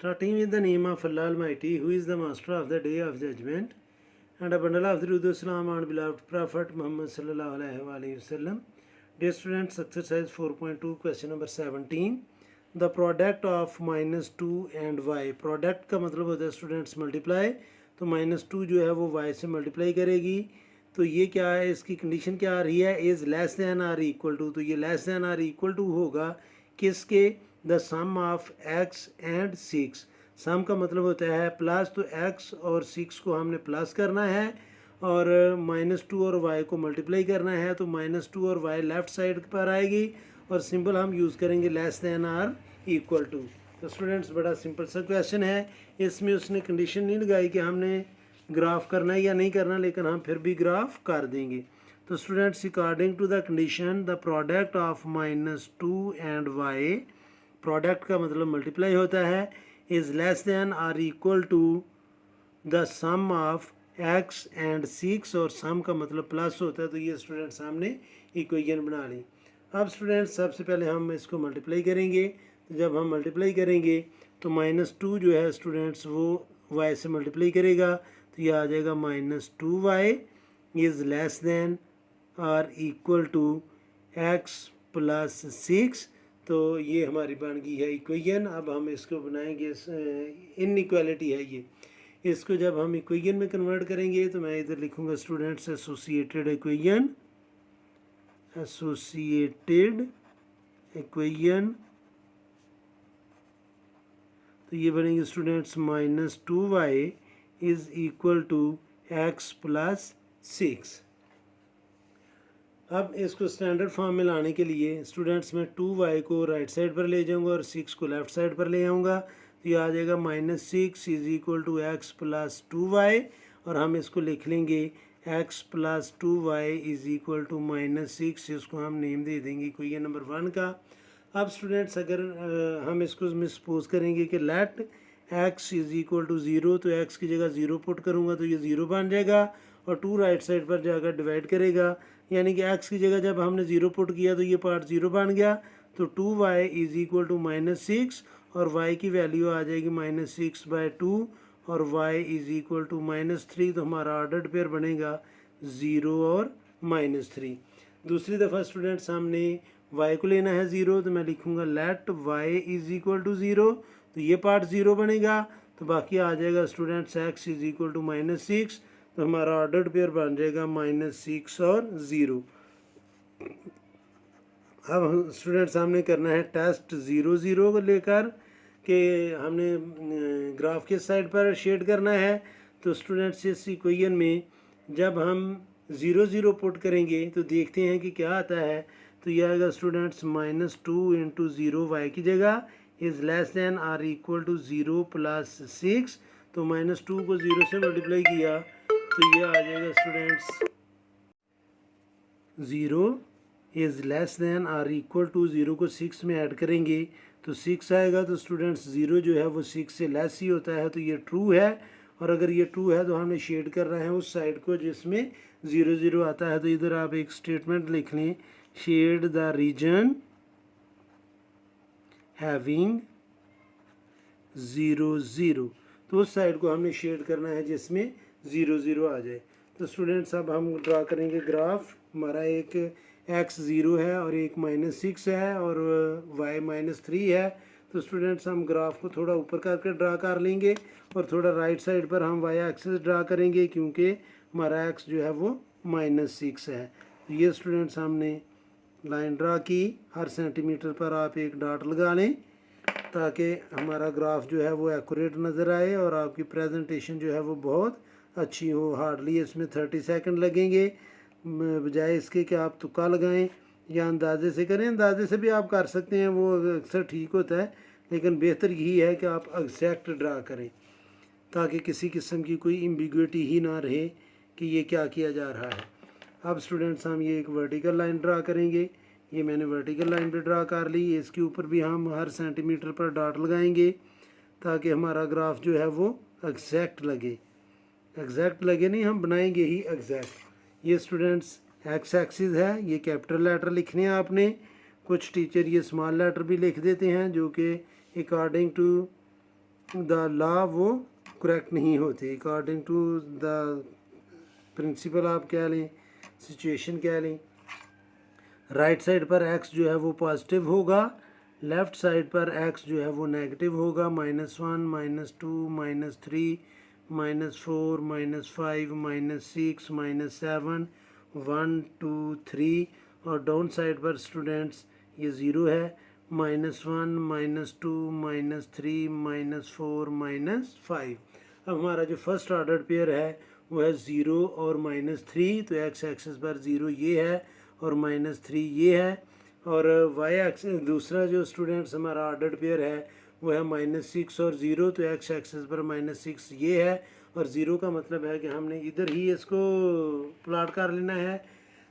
Starting with the name of Allah Almighty, who is the master of the day of judgment, and a bundle of Durud Salam on beloved Prophet Muhammad sallallahu alaihi wasallam. Dear students, exercise 4.2, question number 17. The product of -2 and y. Product का मतलब होता है students multiply, तो -2 जो है वो y से multiply करेगी. तो ये क्या है, इसकी कंडीशन क्या आ रही है, is less than or equal to. तो ये less than or equal to होगा किसके, the sum of x and 6. Sum का मतलब होता है प्लस, तो x और 6 को हमने प्लस करना है और -2 और y को मल्टीप्लाई करना है. तो -2 और y लेफ़्ट साइड पर आएगी और सिंबल हम यूज़ करेंगे less than or equal to. तो स्टूडेंट्स बड़ा सिंपल सा क्वेश्चन है. इसमें उसने कंडीशन नहीं लगाई कि हमने ग्राफ करना है या नहीं करना, लेकिन हम फिर भी ग्राफ कर देंगे. तो students, according to the condition the product of -2 and y, product का मतलब मल्टीप्लाई होता है, is less than or equal to the sum of x and 6, और सम का मतलब प्लस होता है. तो ये स्टूडेंट्स हमने इक्वेशन बना ली. अब स्टूडेंट्स सबसे पहले हम इसको मल्टीप्लाई करेंगे. तो जब हम मल्टीप्लाई करेंगे तो -2 जो है स्टूडेंट्स वो y से मल्टीप्लाई करेगा, तो ये आ जाएगा -2y is less than or equal to x plus 6. तो ये हमारी बन गई है इक्वेशन. अब हम इसको बनाएंगे, इनइक्वालिटी है ये. इसको जब हम इक्वेशन में कन्वर्ट करेंगे तो मैं इधर लिखूँगा students associated equation. Associated equation तो ये बनेंगे students -2y is equal to x plus 6. अब इसको स्टैंडर्ड फॉर्म में लाने के लिए स्टूडेंट्स मैं 2y को राइट साइड पर ले जाऊंगा और 6 को लेफ़्ट साइड पर ले आऊँगा. तो ये आ जाएगा -6 is equal to x plus 2y, और हम इसको लिख लेंगे x plus 2y is equal to -6. इसको हम नेम दे देंगे इक्वेशन नंबर 1 का. अब स्टूडेंट्स अगर हम इसको सपोज करेंगे कि let x is equal to 0, तो x की जगह 0 पुट करूँगा तो ये 0 बन जाएगा और 2 राइट साइड पर जाकर डिवाइड करेगा, यानी कि x की जगह जब हमने 0 पुट किया तो ये पार्ट 0 बन गया. तो 2y इज़ इक्वल टू -6 और y की वैल्यू आ जाएगी -6/2 और y इज़ इक्वल टू -3. तो हमारा ऑर्डर्ड पेयर बनेगा 0 और -3. दूसरी दफ़ा स्टूडेंट्स हमने y को लेना है 0, तो मैं लिखूँगा let y is equal to 0. तो ये पार्ट 0 बनेगा, तो बाकी आ जाएगा students x is equal to -6. तो हमारा ऑर्डर्ड पेयर बन जाएगा -6 और 0. अब स्टूडेंट्स हमने करना है टेस्ट 0 0 को लेकर कि हमने ग्राफ के साइड पर शेड करना है. तो स्टूडेंट्स इस इक्वेशन में जब हम 0 0 पुट करेंगे तो देखते हैं कि क्या आता है. तो यह आएगा स्टूडेंट्स -2 इंटू 0 y की जगह is less than or equal to 0 plus 6. तो -2 को 0 से मल्टीप्लाई किया तो ये आ जाएगा students 0 is less than or equal to 0 को 6 में ऐड करेंगे तो 6 आएगा. तो स्टूडेंट्स 0 जो है वो 6 से लेस ही होता है, तो ये ट्रू है. और अगर ये ट्रू है तो हमने शेड कर रहे हैं उस साइड को जिसमें 0 0 आता है. तो इधर आप एक स्टेटमेंट लिख लें, शेड द रीजन हैविंग 0 0. तो उस साइड को हमने शेड करना है जिसमें 0 0 आ जाए. तो स्टूडेंट्स अब हम ड्रा करेंगे ग्राफ. हमारा एक x 0 है और एक -6 है और y -3 है. तो स्टूडेंट्स हम ग्राफ को थोड़ा ऊपर करके ड्रा कर लेंगे और थोड़ा राइट साइड पर हम y एक्सिस ड्रा करेंगे क्योंकि हमारा x जो है वो -6 है. तो ये स्टूडेंट्स हमने लाइन ड्रा की. हर सेंटीमीटर पर आप एक डॉट लगा लें ताकि हमारा ग्राफ जो है वो एक्यूरेट नज़र आए और आपकी प्रेजेंटेशन जो है वो बहुत अच्छी हो. हार्डली इसमें 30 सेकंड लगेंगे, बजाय इसके कि आप तुक्का लगाएं या अंदाजे से करें. अंदाजे से भी आप कर सकते हैं, वो अक्सर ठीक होता है, लेकिन बेहतर यही है कि आप एग्जैक्ट ड्रा करें ताकि किसी किस्म की कोई एम्बिग्युइटी ही ना रहे कि ये क्या किया जा रहा है. अब स्टूडेंट्स हम ये एक वर्टिकल लाइन ड्रा करेंगे. ये मैंने वर्टिकल लाइन पे ड्रा कर ली. इसके ऊपर भी हम हर सेंटीमीटर पर डॉट लगाएंगे ताकि हमारा ग्राफ जो है वो एग्जैक्ट लगे. एग्जैक्ट लगे नहीं, हम बनाएंगे ही एग्जैक्ट. ये स्टूडेंट्स एक्स एक्सिस है, ये कैपिटल लेटर लिखने हैं आपने. कुछ टीचर ये स्मॉल लेटर भी लिख देते हैं जो कि अकॉर्डिंग टू द लॉ वो करेक्ट नहीं होते। अकॉर्डिंग टू द प्रिंसिपल आप कह लें, सिचुएशन कह लें। राइट साइड पर x जो है वो पॉजिटिव होगा, लेफ़्ट साइड पर x जो है वो नेगेटिव होगा। -1 -2 -3 -4 -5 -6 -7 1 2 3 और डाउन साइड पर स्टूडेंट्स ये ज़ीरो है। -1 -2 -3 -4 -5। अब हमारा जो फर्स्ट ऑर्डर पेयर है वो है 0 और -3, तो x एक्सिस पर 0 ये है और -3 ये है। और y एक्सिस दूसरा जो स्टूडेंट्स हमारा ऑर्डर्ड पेयर है वो है -6 और 0, तो x एक्सिस पर -6 ये है और 0 का मतलब है कि हमने इधर ही इसको प्लॉट कर लेना है।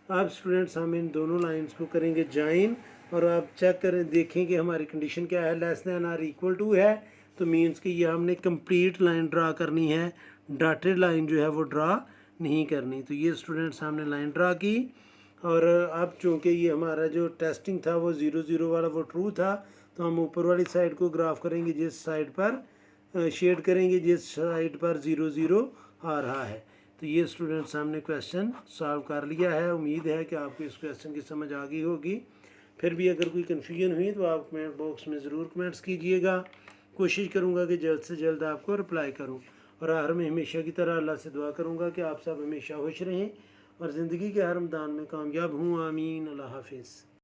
अब स्टूडेंट्स हम इन दोनों लाइंस को करेंगे ज्वाइन और आप चेक करें, देखें कि हमारी कंडीशन क्या है। लेस दैन और इक्वल टू है, तो मीन्स कि ये हमने कंप्लीट लाइन ड्रा करनी है, डॉटेड लाइन जो है वो ड्रा नहीं करनी। तो ये स्टूडेंट्स हमने लाइन ड्रा की और अब चूँकि ये हमारा जो टेस्टिंग था वो 0 0 वाला वो ट्रू था, तो हम ऊपर वाली साइड को ग्राफ करेंगे जिस साइड पर शेड करेंगे जिस साइड पर 0 0 आ रहा है। तो ये स्टूडेंट्स हमने क्वेश्चन सॉल्व कर लिया है। उम्मीद है कि आपको इस क्वेश्चन की समझ आ गई होगी। फिर भी अगर कोई कन्फ्यूजन हुई तो आप कमेंट बॉक्स में ज़रूर कमेंट्स कीजिएगा। कोशिश करूँगा कि जल्द से जल्द आपको रिप्लाई करूँ। और आखिर में हमेशा की तरह अल्लाह से दुआ करूँगा कि आप सब हमेशा खुश रहें और ज़िंदगी के हर मैदान में कामयाब हूँ। आमीन। अल्लाह हाफिज़।